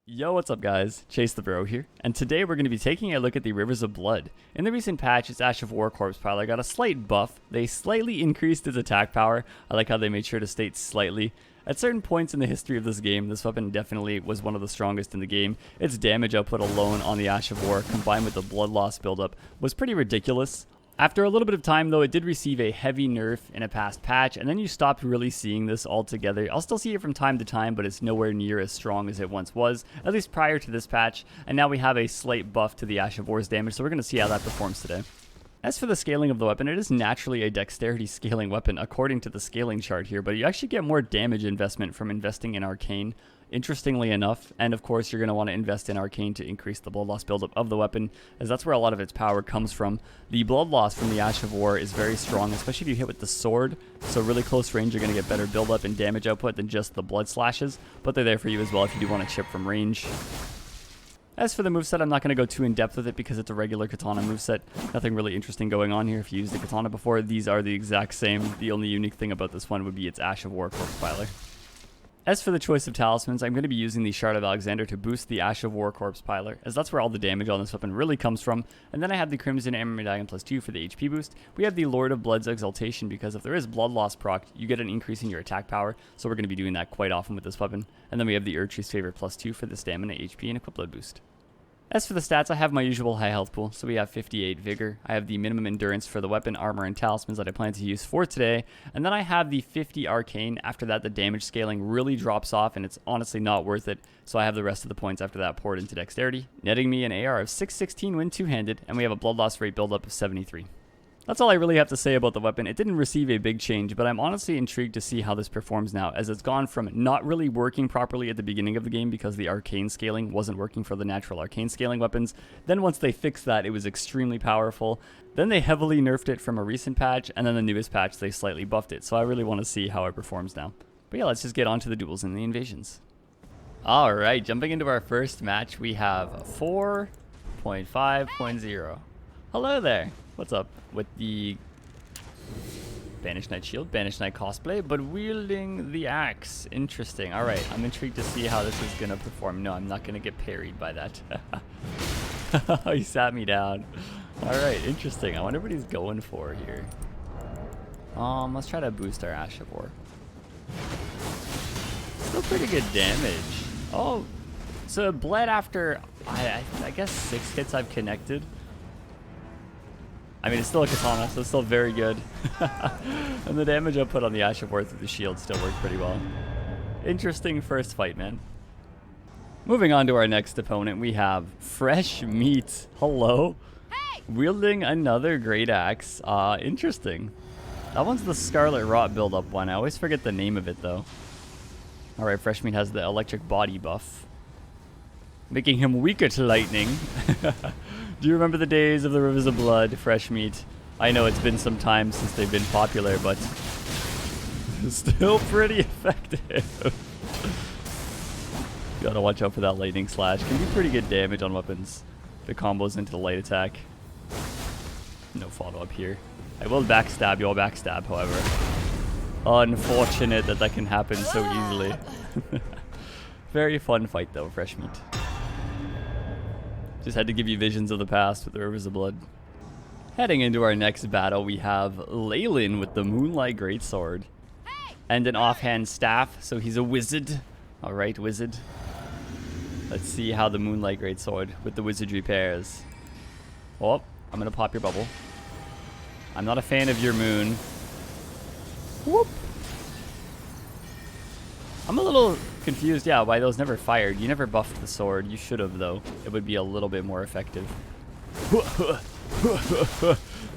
Yo, what's up guys? Chase the Bro here, and today we're going to be taking a look at the Rivers of Blood. In the recent patch, its Ash of War Corpse Piler got a slight buff. They slightly increased its attack power. I like how they made sure to state slightly. At certain points in the history of this game, this weapon definitely was one of the strongest in the game. Its damage output alone on the Ash of War, combined with the blood loss buildup, was pretty ridiculous. After a little bit of time though, it did receive a heavy nerf in a past patch, and then you stopped really seeing this altogether. I'll still see it from time to time, but it's nowhere near as strong as it once was, at least prior to this patch, and now we have a slight buff to the Ash of War's damage, so we're going to see how that performs today. As for the scaling of the weapon, it is naturally a dexterity scaling weapon according to the scaling chart here, but you actually get more damage investment from investing in Arcane, interestingly enough, and of course you're going to want to invest in Arcane to increase the blood loss buildup of the weapon, as that's where a lot of its power comes from. The blood loss from the Ash of War is very strong, especially if you hit with the sword, so really close range you're going to get better buildup and damage output than just the blood slashes, but they're there for you as well if you do want to chip from range. As for the moveset, I'm not going to go too in-depth with it because it's a regular katana moveset. Nothing really interesting going on here. If you used the katana before, these are the exact same. The only unique thing about this one would be its Ash of War Corpse Piler. As for the choice of talismans, I'm going to be using the Shard of Alexander to boost the Ash of War Corpse Piler, as that's where all the damage on this weapon really comes from. And then I have the Crimson Armor Medallion +2 for the HP boost. We have the Lord of Blood's Exaltation, because if there is blood loss proc, you get an increase in your attack power, so we're going to be doing that quite often with this weapon. And then we have the Erdtree's Favor +2 for the Stamina, HP, and Equip Load boost. As for the stats, I have my usual high health pool, so we have 58 Vigor. I have the minimum endurance for the weapon, armor, and talismans that I plan to use for today. And then I have the 50 Arcane. After that, the damage scaling really drops off, and it's honestly not worth it. So I have the rest of the points after that poured into Dexterity, netting me an AR of 616 when two-handed, and we have a blood loss rate buildup of 73. That's all I really have to say about the weapon. It didn't receive a big change, but I'm honestly intrigued to see how this performs now, as it's gone from not really working properly at the beginning of the game because the arcane scaling wasn't working for the natural arcane scaling weapons. Then once they fixed that, it was extremely powerful. Then they heavily nerfed it from a recent patch, and then the newest patch, they slightly buffed it. So I really want to see how it performs now. But yeah, let's just get on to the duels and the invasions. Alright, jumping into our first match, we have 4.5.0. Hello there. What's up with the Banished Knight shield, Banished Knight cosplay, but wielding the axe. Interesting. All right, I'm intrigued to see how this is going to perform. No, I'm not going to get parried by that. He sat me down. All right, interesting. I wonder what he's going for here. Let's try to boost our Ash of War. Still pretty good damage. Oh, so it bled after, I guess 6 hits I've connected. I mean, it's still a katana, so it's still very good. And the damage output on the Ash of War through the shield still worked pretty well. Interesting first fight, man. Moving on to our next opponent, we have Fresh Meat. Hello. Hey! Wielding another great axe. Interesting. That one's the Scarlet Rot build-up one. I always forget the name of it, though. Alright, Fresh Meat has the electric body buff, making him weaker to lightning. Do you remember the days of the Rivers of Blood, Fresh Meat? I know it's been some time since they've been popular, but still pretty effective. Gotta watch out for that lightning slash. Can do pretty good damage on weapons. The combos into the light attack. No follow-up here. I will backstab your backstab, however. Unfortunate that that can happen so easily. Very fun fight though, Fresh Meat. Just had to give you visions of the past with the Rivers of Blood. Heading into our next battle, we have Leyland with the Moonlight Greatsword. And an offhand staff, so he's a wizard. Alright, wizard. Let's see how the Moonlight Greatsword with the wizardry pairs. Oh, I'm gonna pop your bubble. I'm not a fan of your moon. Whoop! I'm a little confused, yeah, why those never fired. You never buffed the sword. You should have, though. It would be a little bit more effective.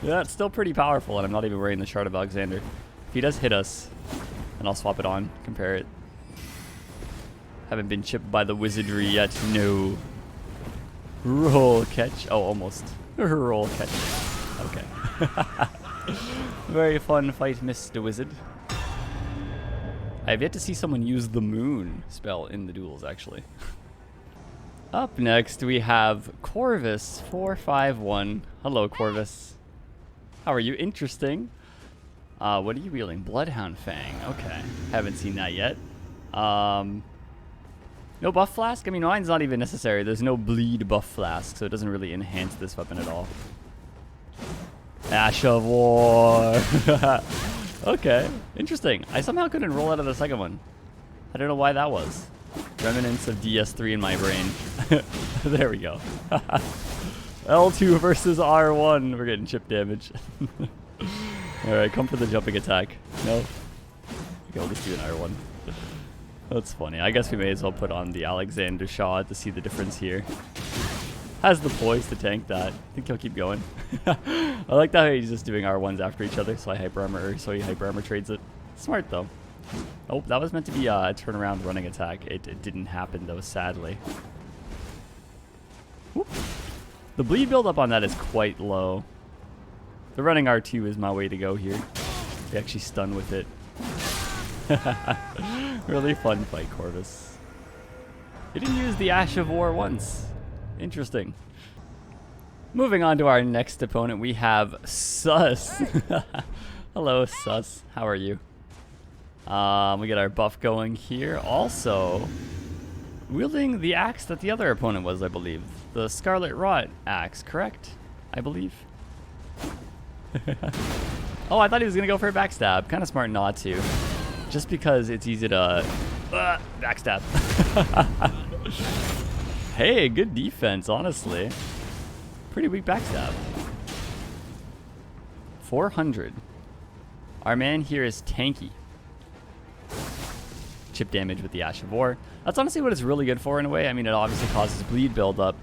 Yeah, it's still pretty powerful, and I'm not even wearing the Shard of Alexander. If he does hit us, then I'll swap it on, compare it. Haven't been chipped by the wizardry yet. No. Roll catch. Oh, almost. Roll catch. Okay. Very fun fight, Mr. Wizard. I have yet to see someone use the moon spell in the duels, actually. Up next, we have Corvus 451. Hello, Corvus. How are you? Interesting. What are you wielding? Bloodhound Fang. Okay. Haven't seen that yet. No No buff flask? I mean, mine's not even necessary. There's no bleed buff flask, so it doesn't really enhance this weapon at all. Ash of War. Okay, interesting. I somehow couldn't roll out of the second one. I don't know why that was. Remnants of DS3 in my brain. There we go. L2 versus R1. We're getting chip damage. Alright, come for the jumping attack. No. Okay, we'll just do an R1. That's funny. I guess we may as well put on the Alexander shot to see the difference here. Has the poise to tank that. I think he'll keep going. I like that he's just doing R1s after each other, so he hyper armor trades it. Smart though. Oh, that was meant to be a turnaround running attack. It didn't happen though, sadly. Whoop. The bleed buildup on that is quite low. The running R2 is my way to go here. They actually stun with it. Really fun fight, Corvus. He didn't use the Ash of War once. Interesting. Moving on to our next opponent, we have Sus. Hello, Sus. How are you? We get our buff going here. Also, wielding the axe that the other opponent was, I believe. The Scarlet Rot axe, correct? I believe. Oh, I thought he was going to go for a backstab. Kind of smart not to. Just because it's easy to backstab. Hey, good defense, honestly. Pretty weak backstab. 400. Our man here is tanky. Chip damage with the Ash of War. That's honestly what it's really good for in a way. I mean, it obviously causes bleed buildup.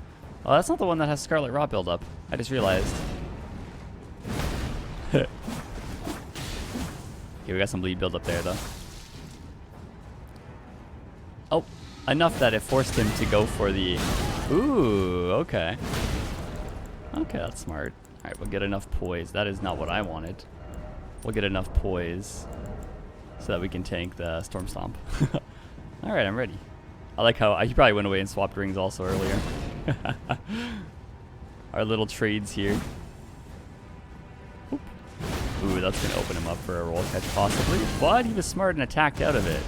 Oh, that's not the one that has Scarlet Rot buildup. I just realized. Okay, we got some bleed buildup there, though. Oh, enough that it forced him to go for the... Ooh, okay. Okay, that's smart. Alright, we'll get enough poise. That is not what I wanted. We'll get enough poise so that we can tank the Storm Stomp. Alright, I'm ready. I like how... he probably went away and swapped rings also earlier. Our little trades here. Oop. Ooh, that's going to open him up for a roll catch possibly. But he was smart and attacked out of it.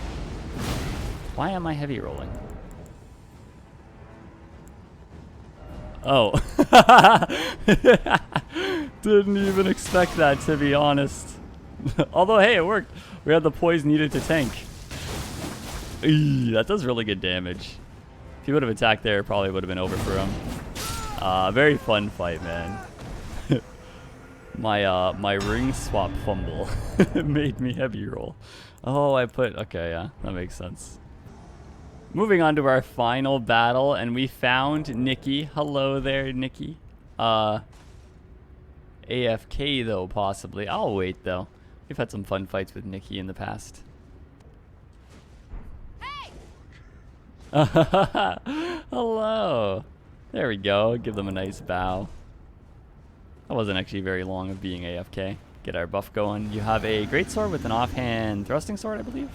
Why am I heavy rolling? Oh. Didn't even expect that, to be honest. Although, hey, it worked. We had the poise needed to tank. Eee, that does really good damage. If he would have attacked there, it probably would have been over for him. Very fun fight, man. My ring swap fumble made me heavy roll. Oh, okay, yeah, that makes sense. Moving on to our final battle, and we found Nikki. Hello there, Nikki. AFK though, possibly. I'll wait though. We've had some fun fights with Nikki in the past. Hey! Hello. There we go. Give them a nice bow. That wasn't actually very long of being AFK. Get our buff going. You have a greatsword with an offhand thrusting sword, I believe.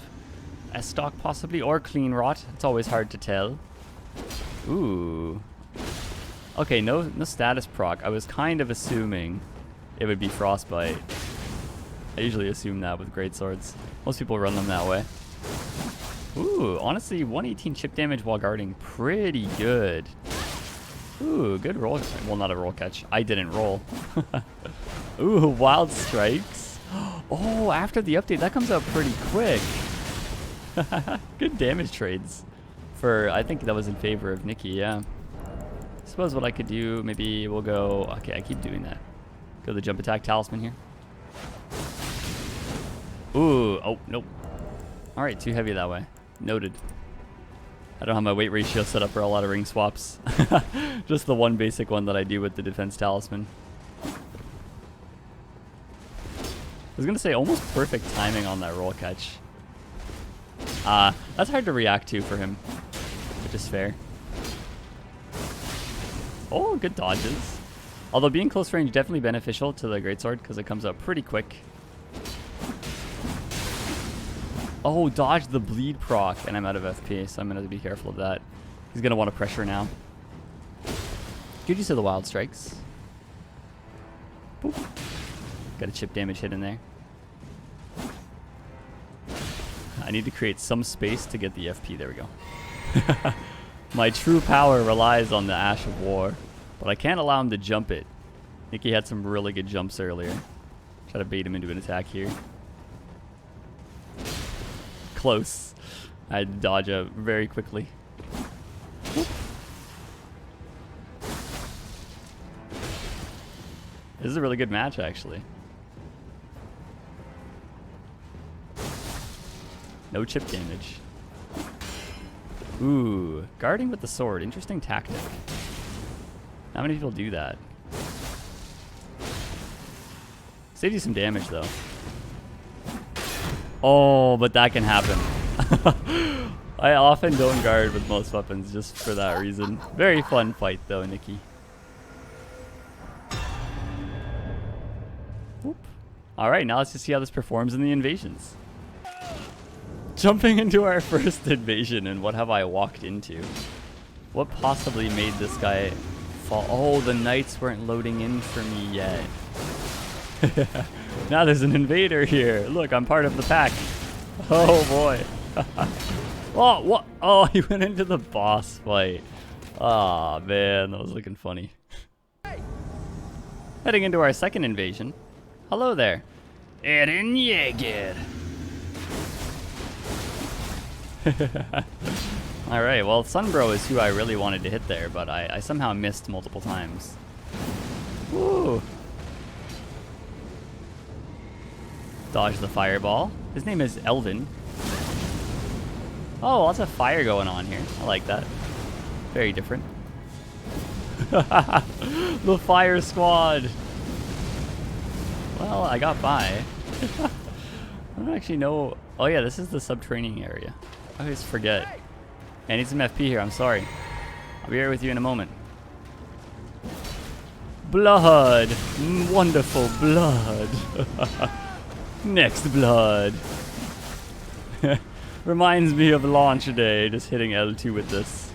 S-stock possibly, or clean rot. It's always hard to tell. Ooh. Okay, no status proc. I was kind of assuming it would be frostbite. I usually assume that with greatswords. Most people run them that way. Ooh, honestly, 118 chip damage while guarding. Pretty good. Ooh, good roll. Well, not a roll catch. I didn't roll. Ooh, wild strikes. Oh, after the update, that comes out pretty quick. Good damage trades. I think that was in favor of Nikki, yeah. Suppose what I could do, maybe we'll go... Okay, I keep doing that. Go the jump attack talisman here. Ooh, oh, nope. Alright, too heavy that way. Noted. I don't have my weight ratio set up for a lot of ring swaps. Just the one basic one that I do with the defense talisman. I was going to say almost perfect timing on that roll catch. That's hard to react to for him, which is fair. Oh, good dodges. Although being close range definitely beneficial to the greatsword because it comes up pretty quick. Oh, dodge the bleed proc, and I'm out of FP, so I'm going to have to be careful of that. He's going to want to pressure now. Good use of the wild strikes. Boop. Got a chip damage hit in there. I need to create some space to get the FP. There we go. My true power relies on the Ash of War, but I can't allow him to jump it. I think he had some really good jumps earlier. Try to bait him into an attack here. Close. I had to dodge out very quickly. This is a really good match, actually. No chip damage. Ooh, guarding with the sword. Interesting tactic. Not many people do that. Saves you some damage, though. Oh, but that can happen. I often don't guard with most weapons just for that reason. Very fun fight, though, Nikki. Alright, now let's just see how this performs in the invasions. Jumping into our first invasion, and what have I walked into? What possibly made this guy fall? Oh, the knights weren't loading in for me yet. Now there's an invader here. Look, I'm part of the pack. Oh boy. Oh, what? Oh, he went into the boss fight. Oh man, that was looking funny. Heading into our second invasion. Hello there. Eren Yeager. Alright, well, Sunbro is who I really wanted to hit there, but I somehow missed multiple times. Woo! Dodge the fireball. His name is Elden. Oh, lots of fire going on here. I like that. Very different. The fire squad! Well, I got by. I don't actually know. Oh yeah, this is the subterranean area. I always forget. I need some FP here, I'm sorry. I'll be here with you in a moment. Blood! Wonderful blood! Next blood! Reminds me of launch day, just hitting L2 with this.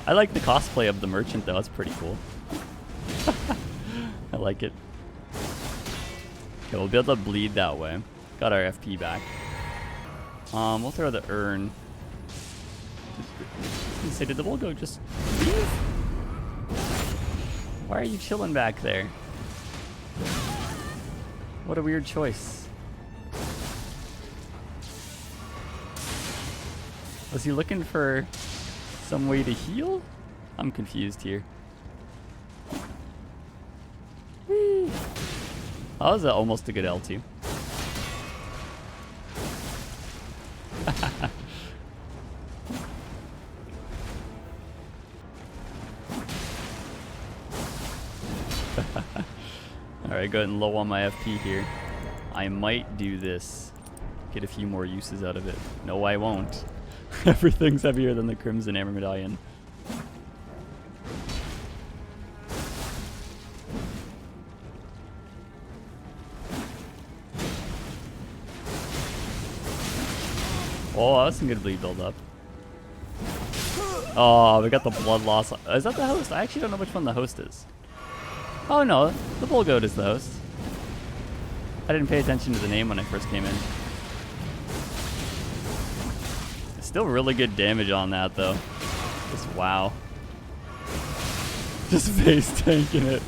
I like the cosplay of the merchant though, it's pretty cool. I like it. Okay, we'll be able to bleed that way. Got our FP back. We'll throw the urn. Say, did the bull go just leave? Why are you chilling back there? What a weird choice. Was he looking for some way to heal? I'm confused here. Whee. That was almost a good L2. Alright, getting low on my FP here. I might do this. Get a few more uses out of it. No, I won't. Everything's heavier than the Crimson Hammer Medallion. Oh, that's some good bleed build up. Oh, we got the blood loss. Is that the host? I actually don't know which one the host is. Oh no, the bull goat is the host. I didn't pay attention to the name when I first came in. Still really good damage on that though. Just wow. Just face tanking it.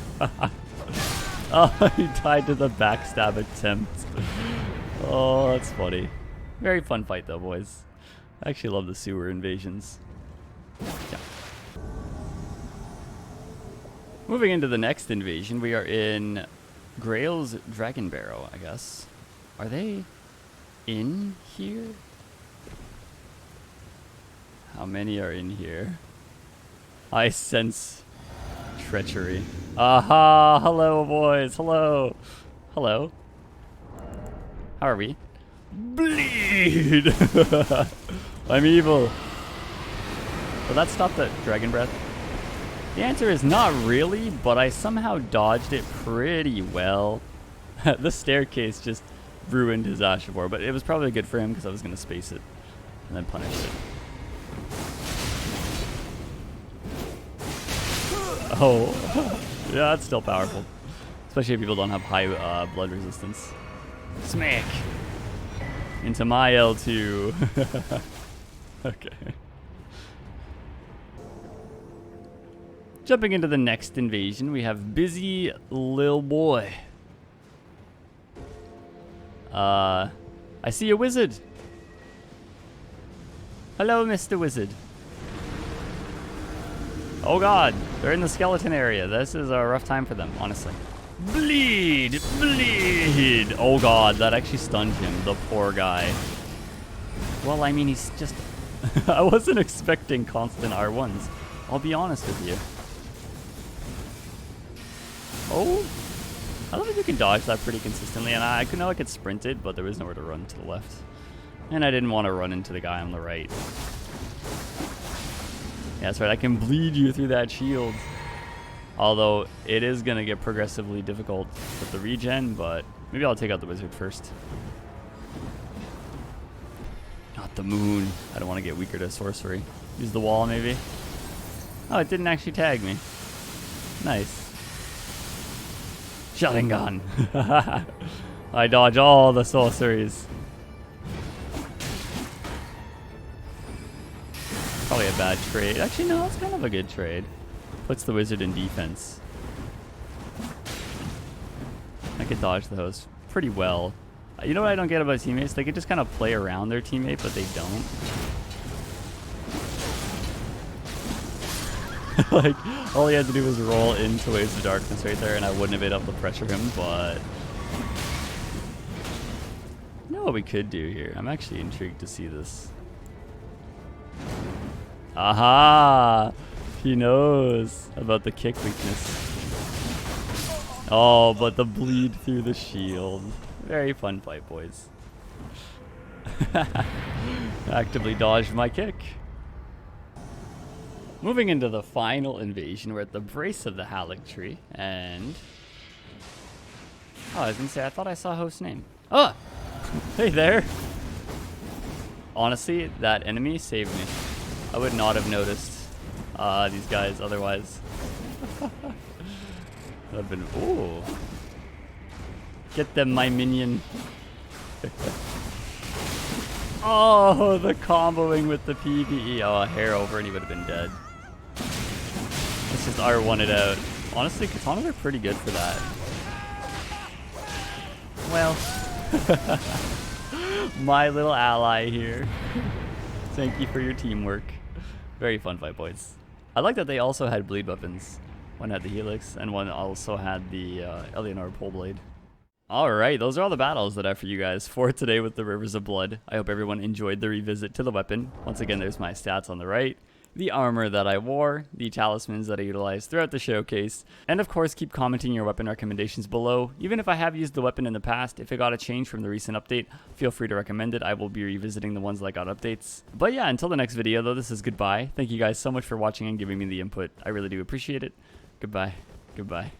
Oh, he died to the backstab attempt. Oh, that's funny. Very fun fight though, boys. I actually love the sewer invasions. Yeah. Moving into the next invasion, we are in Grail's Dragon Barrow, I guess. Are they in here? How many are in here? I sense treachery. Aha! Hello, boys. Hello. Hello. How are we? Bleed! I'm evil. Will that stop the dragon breath? The answer is not really, but I somehow dodged it pretty well. The staircase just ruined his Ash of War, but it was probably good for him because I was going to space it and then punish it. Oh, yeah, that's still powerful. Especially if people don't have high blood resistance. Smack! Into my L2. Okay. Jumping into the next invasion, we have Busy Lil Boy. I see a wizard. Hello, Mr. Wizard. Oh god, they're in the skeleton area. This is a rough time for them, honestly. Bleed! Bleed! Oh god, that actually stunned him, the poor guy. Well, I mean, he's just... I wasn't expecting constant R1s. I'll be honest with you. Oh, I don't think you can dodge that pretty consistently, and I know I could sprint it, but there was nowhere to run to the left. And I didn't want to run into the guy on the right. Yeah, that's right, I can bleed you through that shield. Although, it is going to get progressively difficult with the regen, but maybe I'll take out the wizard first. Not the moon. I don't want to get weaker to sorcery. Use the wall, maybe. Oh, it didn't actually tag me. Nice. Sharingan. I dodge all the sorceries. Probably a bad trade. Actually, no, it's kind of a good trade. Puts the wizard in defense. I could dodge those pretty well. You know what I don't get about teammates? They could just kind of play around their teammate, but they don't. Like, all he had to do was roll into Waves of Darkness right there, and I wouldn't have been able to pressure him, but... You know what we could do here? I'm actually intrigued to see this. Aha! He knows about the kick weakness. Oh, but the bleed through the shield. Very fun fight, boys. Actively dodged my kick. Moving into the final invasion, we're at the Brace of the Halleck Tree, and... Oh, I was gonna say, I thought I saw host's name. Oh! Hey there! Honestly, that enemy saved me. I would not have noticed these guys otherwise. I've been... Ooh! Get them, my minion. Oh, the comboing with the PvE. Oh, a hair over and he would have been dead. Let's just R1 it out. Honestly, katanas are pretty good for that. Well. My little ally here. Thank you for your teamwork. Very fun fight, boys. I like that they also had bleed weapons. One had the Helix, and one also had the Eleanor pole blade. Alright, those are all the battles that I have for you guys for today with the Rivers of Blood. I hope everyone enjoyed the revisit to the weapon. Once again, there's my stats on the right, the armor that I wore, the talismans that I utilized throughout the showcase, and of course keep commenting your weapon recommendations below. Even if I have used the weapon in the past, if it got a change from the recent update, feel free to recommend it. I will be revisiting the ones that got updates. But yeah, until the next video though, this is goodbye. Thank you guys so much for watching and giving me the input. I really do appreciate it. Goodbye. Goodbye.